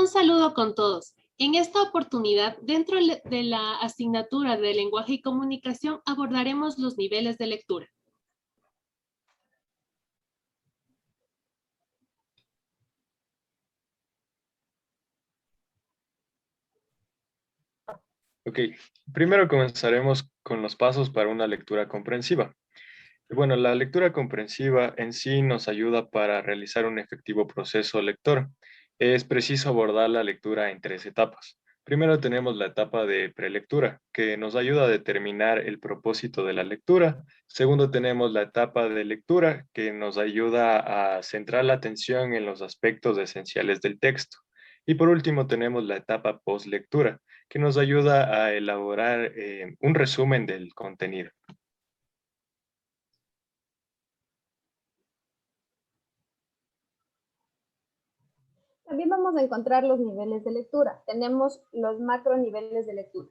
Un saludo con todos. En esta oportunidad, dentro de la asignatura de lenguaje y comunicación, abordaremos los niveles de lectura. Ok, primero comenzaremos con los pasos para una lectura comprensiva. Bueno, la lectura comprensiva en sí nos ayuda para realizar un efectivo proceso lector. Es preciso abordar la lectura en tres etapas. Primero tenemos la etapa de prelectura, que nos ayuda a determinar el propósito de la lectura. Segundo tenemos la etapa de lectura, que nos ayuda a centrar la atención en los aspectos esenciales del texto. Y por último tenemos la etapa postlectura, que nos ayuda a elaborar un resumen del contenido. También vamos a encontrar los niveles de lectura. Tenemos los macro niveles de lectura.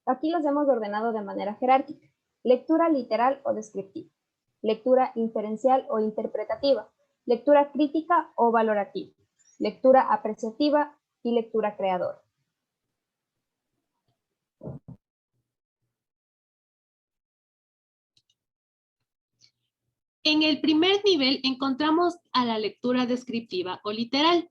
Aquí los hemos ordenado de manera jerárquica. Lectura literal o descriptiva. Lectura inferencial o interpretativa. Lectura crítica o valorativa. Lectura apreciativa y lectura creadora. En el primer nivel encontramos a la lectura descriptiva o literal.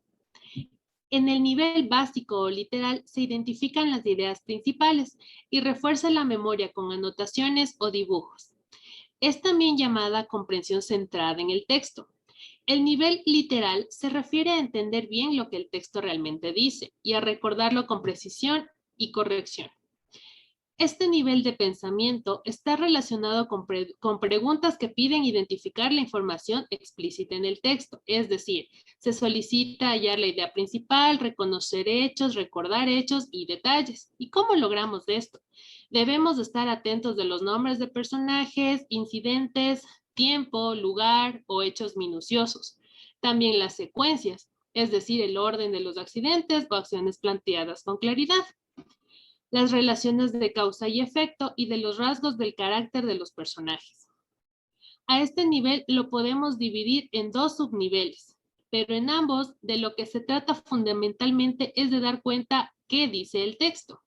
En el nivel básico o literal se identifican las ideas principales y refuerza la memoria con anotaciones o dibujos. Es también llamada comprensión centrada en el texto. El nivel literal se refiere a entender bien lo que el texto realmente dice y a recordarlo con precisión y corrección. Este nivel de pensamiento está relacionado con preguntas que piden identificar la información explícita en el texto, es decir, se solicita hallar la idea principal, reconocer hechos, recordar hechos y detalles. ¿Y cómo logramos esto? Debemos estar atentos de los nombres de personajes, incidentes, tiempo, lugar o hechos minuciosos. También las secuencias, es decir, el orden de los accidentes o acciones planteadas con claridad. Las relaciones de causa y efecto y de los rasgos del carácter de los personajes. A este nivel lo podemos dividir en dos subniveles, pero en ambos de lo que se trata fundamentalmente es de dar cuenta qué dice el texto.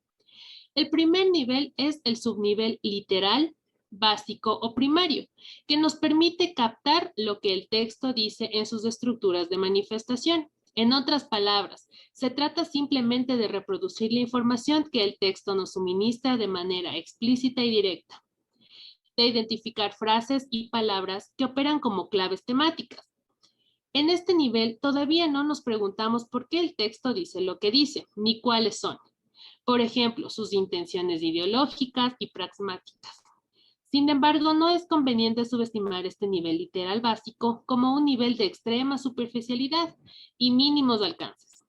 El primer nivel es el subnivel literal, básico o primario, que nos permite captar lo que el texto dice en sus estructuras de manifestación. En otras palabras, se trata simplemente de reproducir la información que el texto nos suministra de manera explícita y directa, de identificar frases y palabras que operan como claves temáticas. En este nivel todavía no nos preguntamos por qué el texto dice lo que dice, ni cuáles son. Por ejemplo, sus intenciones ideológicas y pragmáticas. Sin embargo, no es conveniente subestimar este nivel literal básico como un nivel de extrema superficialidad y mínimos alcances.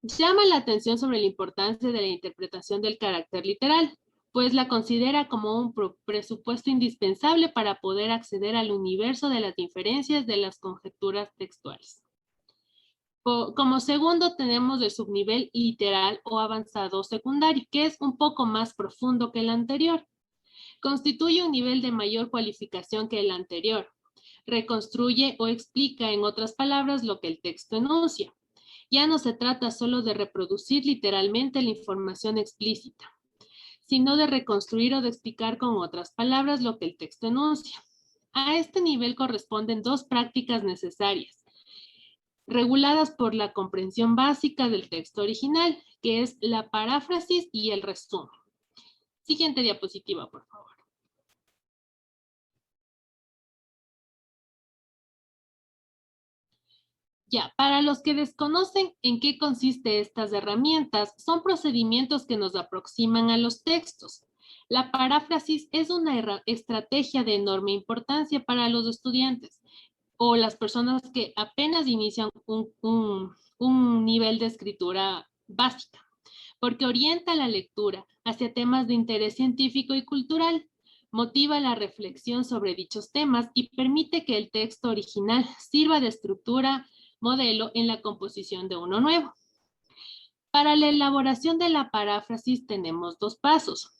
Llama la atención sobre la importancia de la interpretación del carácter literal, pues la considera como un presupuesto indispensable para poder acceder al universo de las diferencias de las conjeturas textuales. Como segundo tenemos el subnivel literal o avanzado secundario, que es un poco más profundo que el anterior. Constituye un nivel de mayor cualificación que el anterior. Reconstruye o explica, en otras palabras, lo que el texto enuncia. Ya no se trata solo de reproducir literalmente la información explícita, sino de reconstruir o de explicar con otras palabras lo que el texto enuncia. A este nivel corresponden dos prácticas necesarias, reguladas por la comprensión básica del texto original, que es la paráfrasis y el resumen. Siguiente diapositiva, por favor. Ya, para los que desconocen en qué consiste estas herramientas, son procedimientos que nos aproximan a los textos. La paráfrasis es una estrategia de enorme importancia para los estudiantes o las personas que apenas inician un nivel de escritura básica, porque orienta la lectura hacia temas de interés científico y cultural, motiva la reflexión sobre dichos temas y permite que el texto original sirva de estructura modelo en la composición de uno nuevo. Para la elaboración de la paráfrasis tenemos dos pasos.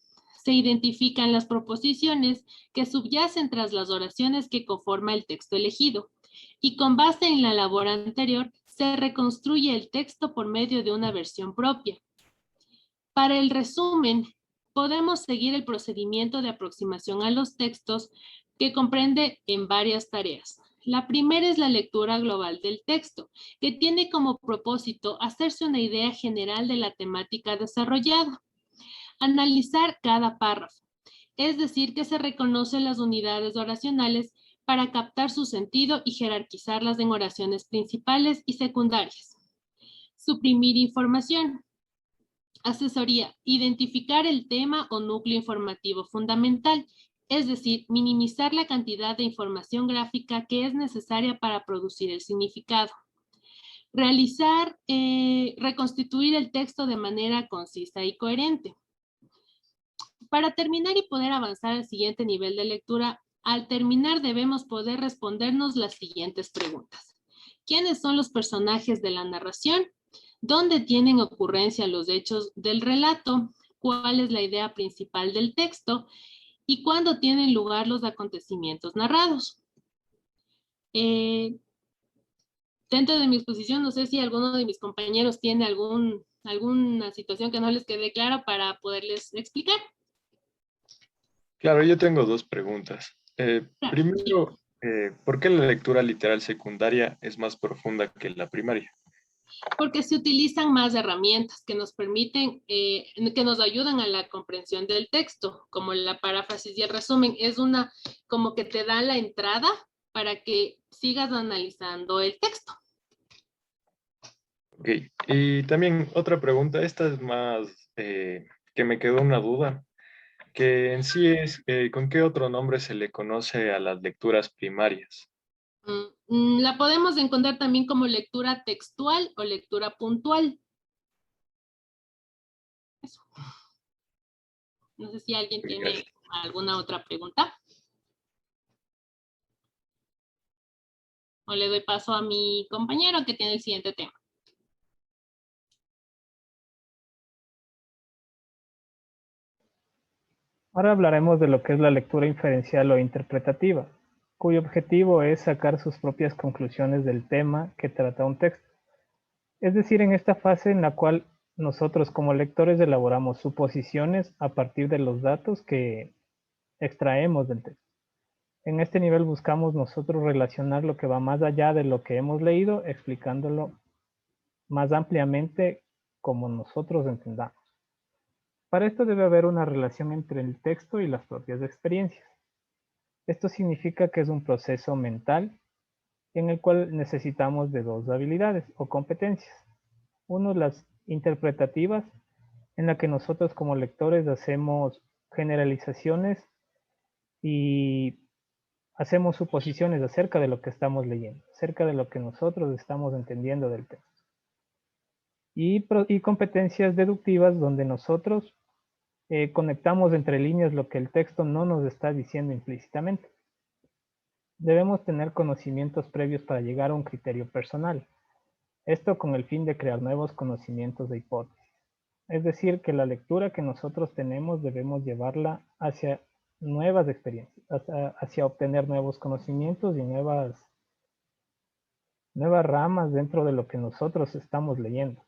Se identifican las proposiciones que subyacen tras las oraciones que conforma el texto elegido y con base en la labor anterior se reconstruye el texto por medio de una versión propia. Para el resumen, podemos seguir el procedimiento de aproximación a los textos que comprende en varias tareas. La primera es la lectura global del texto, que tiene como propósito hacerse una idea general de la temática desarrollada. Analizar cada párrafo, es decir, que se reconocen las unidades oracionales para captar su sentido y jerarquizarlas en oraciones principales y secundarias. Suprimir información. Asesoría. Identificar el tema o núcleo informativo fundamental, es decir, minimizar la cantidad de información gráfica que es necesaria para producir el significado. Reconstituir el texto de manera concisa y coherente. Para terminar y poder avanzar al siguiente nivel de lectura, al terminar debemos poder respondernos las siguientes preguntas. ¿Quiénes son los personajes de la narración? ¿Dónde tienen ocurrencia los hechos del relato? ¿Cuál es la idea principal del texto? ¿Y cuándo tienen lugar los acontecimientos narrados? Dentro de mi exposición, no sé si alguno de mis compañeros tiene alguna situación que no les quede clara para poderles explicar. Claro, yo tengo dos preguntas. Claro. Primero, ¿por qué la lectura literal secundaria es más profunda que la primaria? Porque se utilizan más herramientas que nos permiten, que nos ayudan a la comprensión del texto, como la paráfrasis y el resumen. Es como que te da la entrada para que sigas analizando el texto. Ok, y también otra pregunta, esta es más que me quedó una duda, que en sí es, ¿con qué otro nombre se le conoce a las lecturas primarias? La podemos encontrar también como lectura textual o lectura puntual. Eso. No sé si alguien tiene alguna otra pregunta. O le doy paso a mi compañero que tiene el siguiente tema. Ahora hablaremos de lo que es la lectura inferencial o interpretativa, cuyo objetivo es sacar sus propias conclusiones del tema que trata un texto. Es decir, en esta fase en la cual nosotros como lectores elaboramos suposiciones a partir de los datos que extraemos del texto. En este nivel buscamos nosotros relacionar lo que va más allá de lo que hemos leído, explicándolo más ampliamente como nosotros entendamos. Para esto debe haber una relación entre el texto y las propias experiencias. Esto significa que es un proceso mental en el cual necesitamos de dos habilidades o competencias. Uno, las interpretativas, en la que nosotros como lectores hacemos generalizaciones y hacemos suposiciones acerca de lo que estamos leyendo, acerca de lo que nosotros estamos entendiendo del texto. Y competencias deductivas donde nosotros conectamos entre líneas lo que el texto no nos está diciendo implícitamente. Debemos tener conocimientos previos para llegar a un criterio personal. Esto con el fin de crear nuevos conocimientos de hipótesis. Es decir, que la lectura que nosotros tenemos debemos llevarla hacia nuevas experiencias, hacia obtener nuevos conocimientos y nuevas ramas dentro de lo que nosotros estamos leyendo.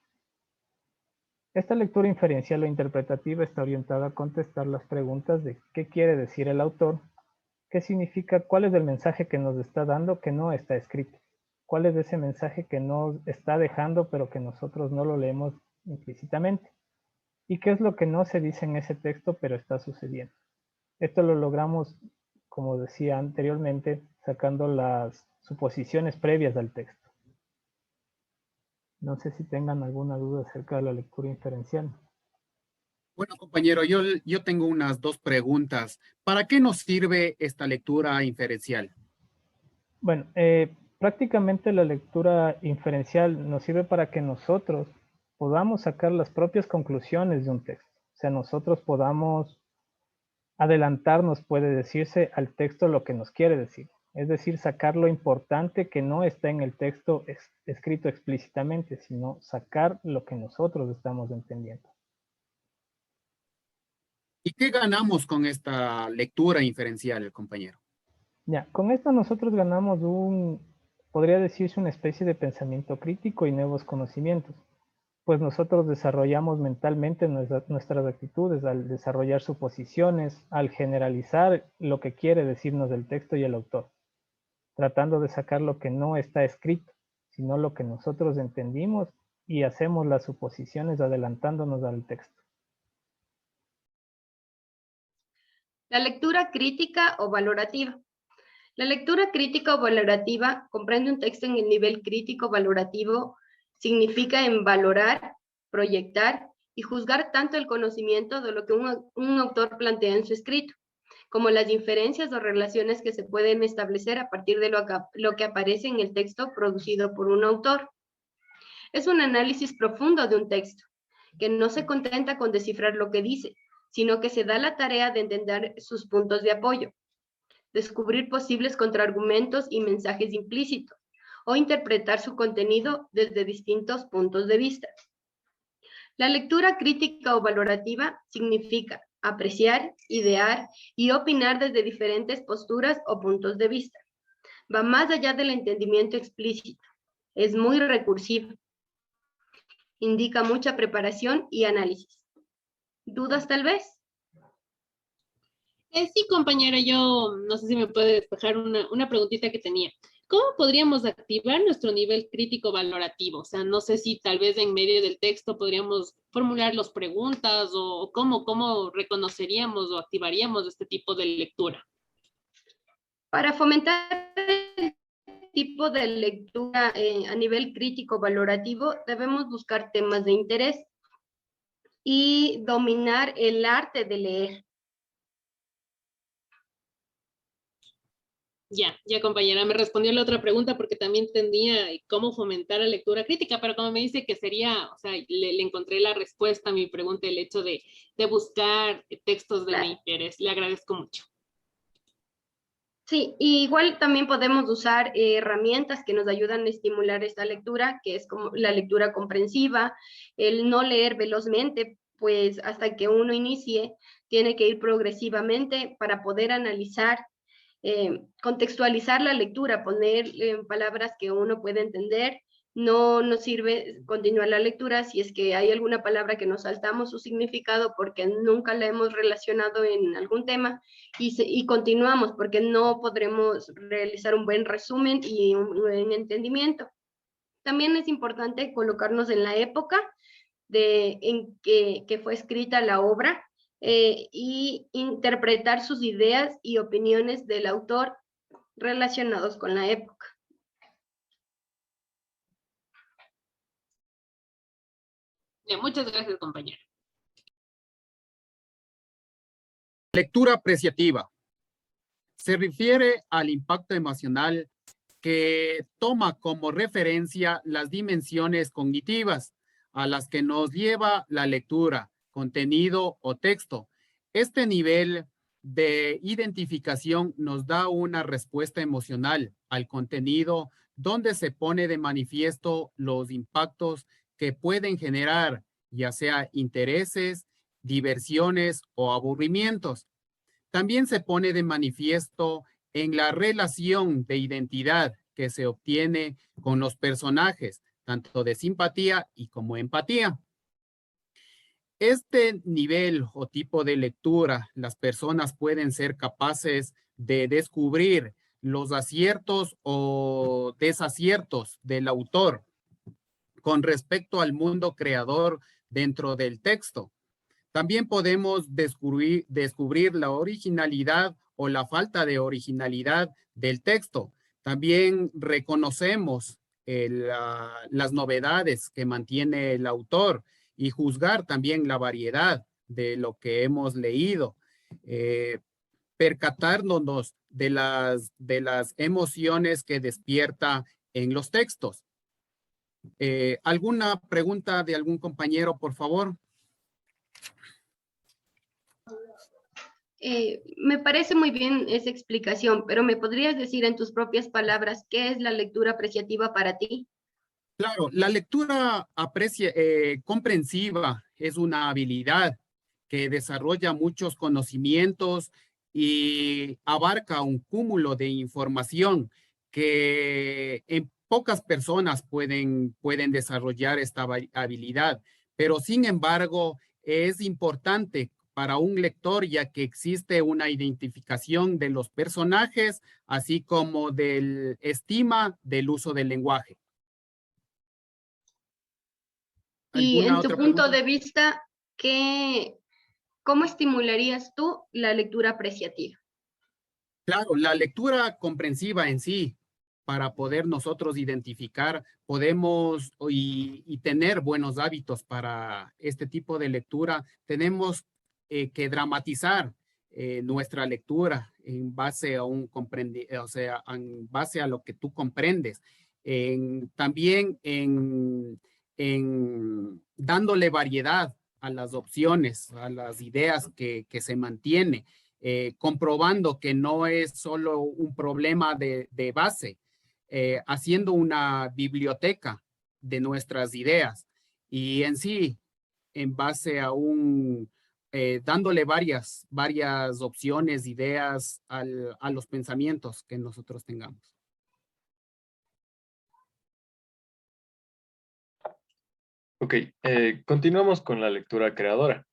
Esta lectura inferencial o interpretativa está orientada a contestar las preguntas de qué quiere decir el autor, qué significa, cuál es el mensaje que nos está dando que no está escrito, cuál es ese mensaje que nos está dejando pero que nosotros no lo leemos implícitamente, y qué es lo que no se dice en ese texto pero está sucediendo. Esto lo logramos, como decía anteriormente, sacando las suposiciones previas al texto. No sé si tengan alguna duda acerca de la lectura inferencial. Bueno, compañero, yo tengo unas dos preguntas. ¿Para qué nos sirve esta lectura inferencial? Bueno, prácticamente la lectura inferencial nos sirve para que nosotros podamos sacar las propias conclusiones de un texto. O sea, nosotros podamos adelantarnos, puede decirse, al texto lo que nos quiere decir. Es decir, sacar lo importante que no está en el texto escrito explícitamente, sino sacar lo que nosotros estamos entendiendo. ¿Y qué ganamos con esta lectura inferencial, compañero? Ya, con esto nosotros ganamos Podría decirse una especie de pensamiento crítico y nuevos conocimientos, pues nosotros desarrollamos mentalmente nuestras actitudes al desarrollar suposiciones, al generalizar lo que quiere decirnos el texto y el autor, tratando de sacar lo que no está escrito, sino lo que nosotros entendimos y hacemos las suposiciones adelantándonos al texto. La lectura crítica o valorativa. La lectura crítica o valorativa comprende un texto en el nivel crítico valorativo, significa en valorar, proyectar y juzgar tanto el conocimiento de lo que un autor plantea en su escrito, como las inferencias o relaciones que se pueden establecer a partir de lo que aparece en el texto producido por un autor. Es un análisis profundo de un texto, que no se contenta con descifrar lo que dice, sino que se da la tarea de entender sus puntos de apoyo, descubrir posibles contraargumentos y mensajes implícitos, o interpretar su contenido desde distintos puntos de vista. La lectura crítica o valorativa significa apreciar, idear y opinar desde diferentes posturas o puntos de vista. Va más allá del entendimiento explícito. Es muy recursiva. Indica mucha preparación y análisis. ¿Dudas tal vez? Sí, compañera, yo no sé si me puede despejar una preguntita que tenía. ¿Cómo podríamos activar nuestro nivel crítico valorativo? O sea, no sé si tal vez en medio del texto podríamos formular las preguntas o cómo reconoceríamos o activaríamos este tipo de lectura. Para fomentar el tipo de lectura a nivel crítico valorativo, debemos buscar temas de interés y dominar el arte de leer. Ya, compañera, me respondió la otra pregunta porque también tenía cómo fomentar la lectura crítica, pero como me dice que sería, o sea, le encontré la respuesta a mi pregunta, el hecho de buscar textos de mi interés. Le agradezco mucho. Sí, y igual también podemos usar herramientas que nos ayudan a estimular esta lectura, que es como la lectura comprensiva, el no leer velozmente, pues hasta que uno inicie, tiene que ir progresivamente para poder analizar, contextualizar la lectura, poner palabras que uno puede entender. No nos sirve continuar la lectura si es que hay alguna palabra que nos saltamos su significado porque nunca la hemos relacionado en algún tema y continuamos porque no podremos realizar un buen resumen y un buen entendimiento. También es importante colocarnos en la época en que fue escrita la obra y interpretar sus ideas y opiniones del autor relacionados con la época. Muchas gracias, compañera. Lectura apreciativa. Se refiere al impacto emocional que toma como referencia las dimensiones cognitivas a las que nos lleva la lectura, contenido o texto. Este nivel de identificación nos da una respuesta emocional al contenido donde se pone de manifiesto los impactos que pueden generar, ya sea intereses, diversiones o aburrimientos. También se pone de manifiesto en la relación de identidad que se obtiene con los personajes, tanto de simpatía y como empatía. Este nivel o tipo de lectura, las personas pueden ser capaces de descubrir los aciertos o desaciertos del autor con respecto al mundo creador dentro del texto. También podemos descubrir la originalidad o la falta de originalidad del texto. También reconocemos las novedades que mantiene el autor y juzgar también la variedad de lo que hemos leído. Percatarnos de las emociones que despierta en los textos. ¿Alguna pregunta de algún compañero, por favor? Me parece muy bien esa explicación, pero ¿me podrías decir en tus propias palabras qué es la lectura apreciativa para ti? Claro, la lectura comprensiva es una habilidad que desarrolla muchos conocimientos y abarca un cúmulo de información que en pocas personas pueden desarrollar esta habilidad, pero sin embargo es importante para un lector ya que existe una identificación de los personajes, así como del estima del uso del lenguaje. Y en tu otra punto pregunta? de vista, ¿cómo estimularías tú la lectura apreciativa? Claro, la lectura comprensiva en sí, para poder nosotros identificar, podemos y tener buenos hábitos para este tipo de lectura, tenemos que dramatizar nuestra lectura en base a o sea, en base a lo que tú comprendes. También en dándole variedad a las opciones, a las ideas que se mantiene. Comprobando que no es solo un problema de base, haciendo una biblioteca de nuestras ideas y en sí, en base a dándole varias opciones, ideas a los pensamientos que nosotros tengamos. Ok, continuamos con la lectura creadora.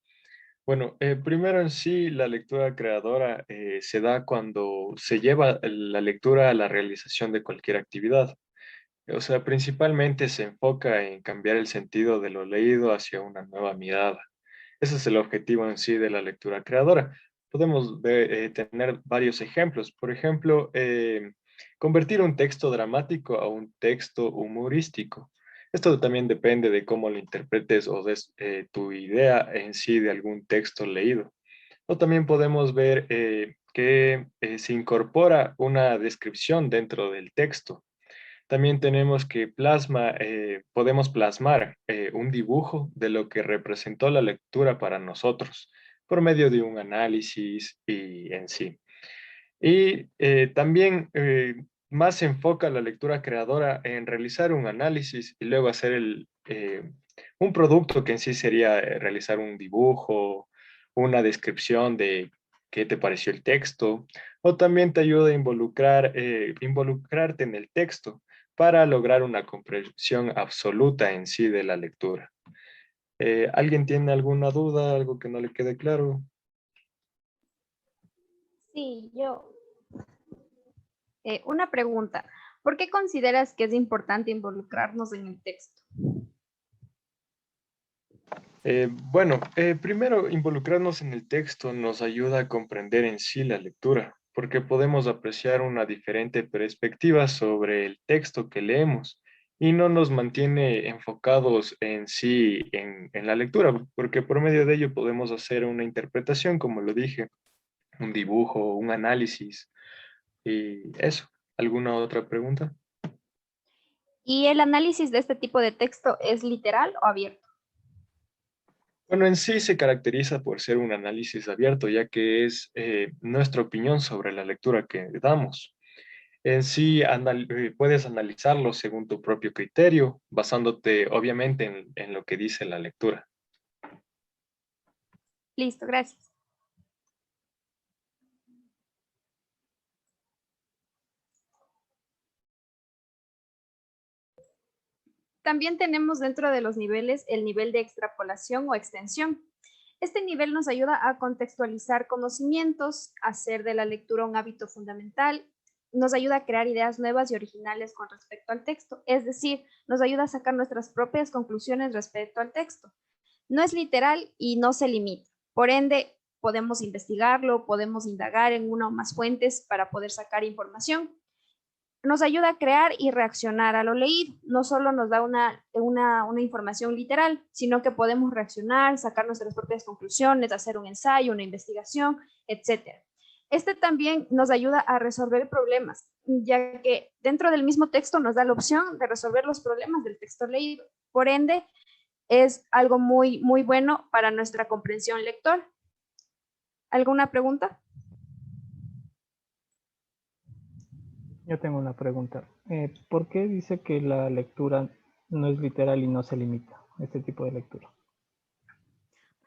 Bueno, primero en sí, la lectura creadora se da cuando se lleva la lectura a la realización de cualquier actividad. O sea, principalmente se enfoca en cambiar el sentido de lo leído hacia una nueva mirada. Ese es el objetivo en sí de la lectura creadora. Podemos tener varios ejemplos. Por ejemplo, convertir un texto dramático a un texto humorístico. Esto también depende de cómo lo interpretes o des tu idea en sí de algún texto leído. O también podemos ver que se incorpora una descripción dentro del texto. También tenemos que podemos plasmar un dibujo de lo que representó la lectura para nosotros por medio de un análisis y en sí. Y también más se enfoca la lectura creadora en realizar un análisis y luego hacer un producto que en sí sería realizar un dibujo, una descripción de qué te pareció el texto, o también te ayuda a involucrarte en el texto para lograr una comprensión absoluta en sí de la lectura. ¿Alguien tiene alguna duda, algo que no le quede claro? Sí, yo. Una pregunta. ¿Por qué consideras que es importante involucrarnos en el texto? Bueno, primero, involucrarnos en el texto nos ayuda a comprender en sí la lectura, porque podemos apreciar una diferente perspectiva sobre el texto que leemos y no nos mantiene enfocados en sí en la lectura, porque por medio de ello podemos hacer una interpretación, como lo dije, un dibujo, un análisis y eso. ¿Alguna otra pregunta? ¿Y el análisis de este tipo de texto es literal o abierto? Bueno, en sí se caracteriza por ser un análisis abierto, ya que es nuestra opinión sobre la lectura que damos. En sí puedes analizarlo según tu propio criterio, basándote obviamente en lo que dice la lectura. Listo, gracias. También tenemos dentro de los niveles el nivel de extrapolación o extensión. Este nivel nos ayuda a contextualizar conocimientos, hacer de la lectura un hábito fundamental, nos ayuda a crear ideas nuevas y originales con respecto al texto, es decir, nos ayuda a sacar nuestras propias conclusiones respecto al texto. No es literal y no se limita. Por ende, podemos investigarlo, podemos indagar en una o más fuentes para poder sacar información. Nos ayuda a crear y reaccionar a lo leído. No solo nos da una información literal, sino que podemos reaccionar, sacar nuestras propias conclusiones, hacer un ensayo, una investigación, etc. Este también nos ayuda a resolver problemas, ya que dentro del mismo texto nos da la opción de resolver los problemas del texto leído. Por ende, es algo muy, muy bueno para nuestra comprensión lectora. ¿Alguna pregunta? Yo tengo una pregunta. ¿Por qué dice que la lectura no es literal y no se limita? Este tipo de lectura.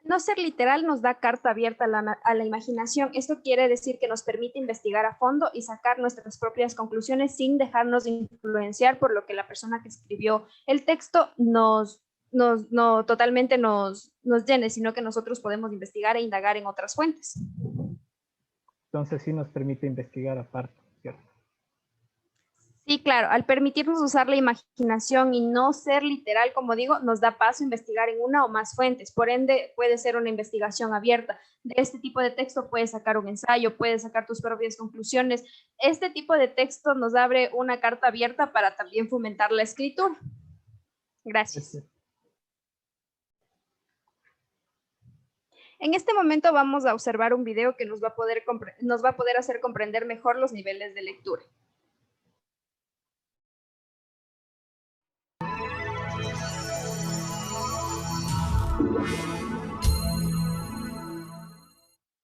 No ser literal nos da carta abierta a la imaginación. Esto quiere decir que nos permite investigar a fondo y sacar nuestras propias conclusiones sin dejarnos influenciar por lo que la persona que escribió el texto totalmente nos llene, sino que nosotros podemos investigar e indagar en otras fuentes. Entonces sí nos permite investigar aparte, ¿cierto? Sí, claro, al permitirnos usar la imaginación y no ser literal, como digo, nos da paso a investigar en una o más fuentes. Por ende, puede ser una investigación abierta. De este tipo de texto puedes sacar un ensayo, puedes sacar tus propias conclusiones. Este tipo de texto nos abre una carta abierta para también fomentar la escritura. Gracias. En este momento vamos a observar un video que nos va a poder hacer comprender mejor los niveles de lectura.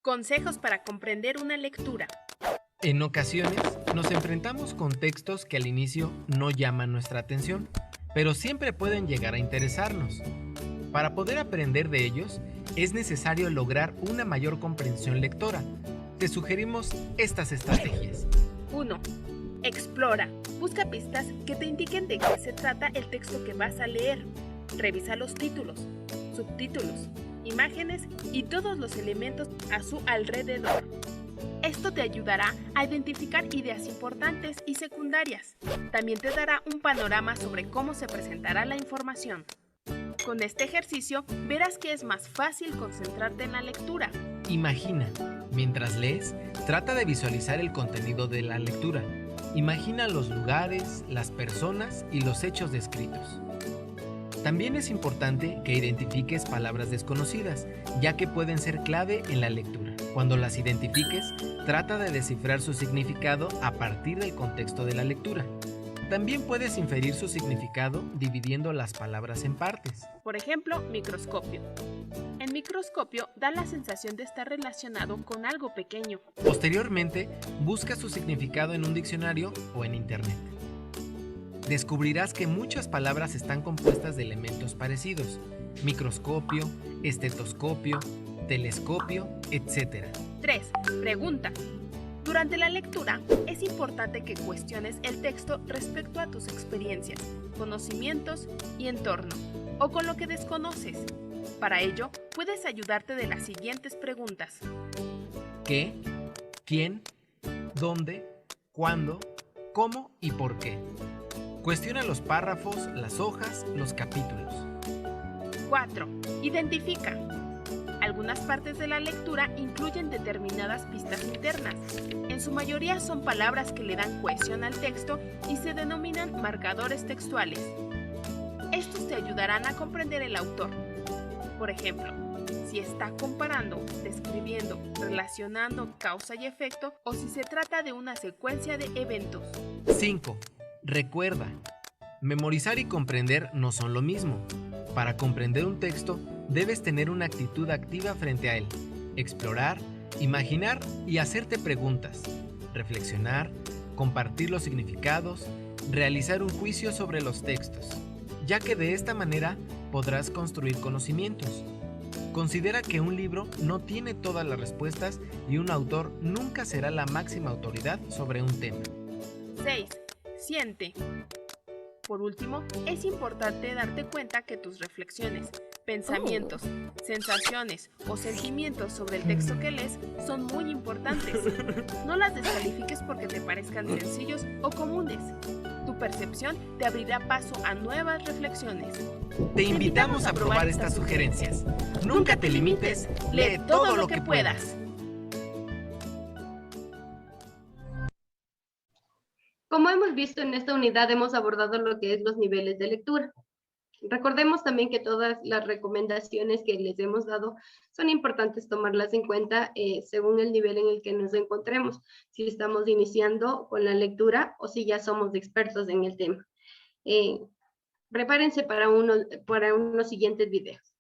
Consejos para comprender una lectura. En ocasiones nos enfrentamos con textos que al inicio no llaman nuestra atención, pero siempre pueden llegar a interesarnos. Para poder aprender de ellos, es necesario lograr una mayor comprensión lectora. Te sugerimos estas estrategias. 1. Explora. Busca pistas que te indiquen de qué se trata el texto que vas a leer. Revisa los títulos, subtítulos, imágenes y todos los elementos a su alrededor. Esto te ayudará a identificar ideas importantes y secundarias. También te dará un panorama sobre cómo se presentará la información. Con este ejercicio verás que es más fácil concentrarte en la lectura. Imagina. Mientras lees, trata de visualizar el contenido de la lectura. Imagina los lugares, las personas y los hechos descritos. También es importante que identifiques palabras desconocidas, ya que pueden ser clave en la lectura. Cuando las identifiques, trata de descifrar su significado a partir del contexto de la lectura. También puedes inferir su significado dividiendo las palabras en partes. Por ejemplo, microscopio. El microscopio da la sensación de estar relacionado con algo pequeño. Posteriormente, busca su significado en un diccionario o en internet. Descubrirás que muchas palabras están compuestas de elementos parecidos: microscopio, estetoscopio, telescopio, etc. 3. Pregunta. Durante la lectura, es importante que cuestiones el texto respecto a tus experiencias, conocimientos y entorno, o con lo que desconoces. Para ello, puedes ayudarte de las siguientes preguntas. ¿Qué? ¿Quién? ¿Dónde? ¿Cuándo? ¿Cómo y por qué? Cuestiona los párrafos, las hojas, los capítulos. 4. Identifica. Algunas partes de la lectura incluyen determinadas pistas internas. En su mayoría son palabras que le dan cohesión al texto y se denominan marcadores textuales. Estos te ayudarán a comprender el autor. Por ejemplo, si está comparando, describiendo, relacionando causa y efecto, o si se trata de una secuencia de eventos. 5. Recuerda. Memorizar y comprender no son lo mismo. Para comprender un texto, debes tener una actitud activa frente a él, explorar, imaginar y hacerte preguntas, reflexionar, compartir los significados, realizar un juicio sobre los textos, ya que de esta manera podrás construir conocimientos. Considera que un libro no tiene todas las respuestas y un autor nunca será la máxima autoridad sobre un tema. 6. Siente. Por último, es importante darte cuenta que tus reflexiones, pensamientos, sensaciones o sentimientos sobre el texto que lees son muy importantes. No las descalifiques porque te parezcan sencillos o comunes. Tu percepción te abrirá paso a nuevas reflexiones. Te invitamos a probar estas sugerencias. Nunca te limites, lee todo lo que puedas. Como hemos visto en esta unidad, hemos abordado lo que es los niveles de lectura. Recordemos también que todas las recomendaciones que les hemos dado son importantes tomarlas en cuenta según el nivel en el que nos encontremos, si estamos iniciando con la lectura o si ya somos expertos en el tema. Prepárense para unos siguientes videos.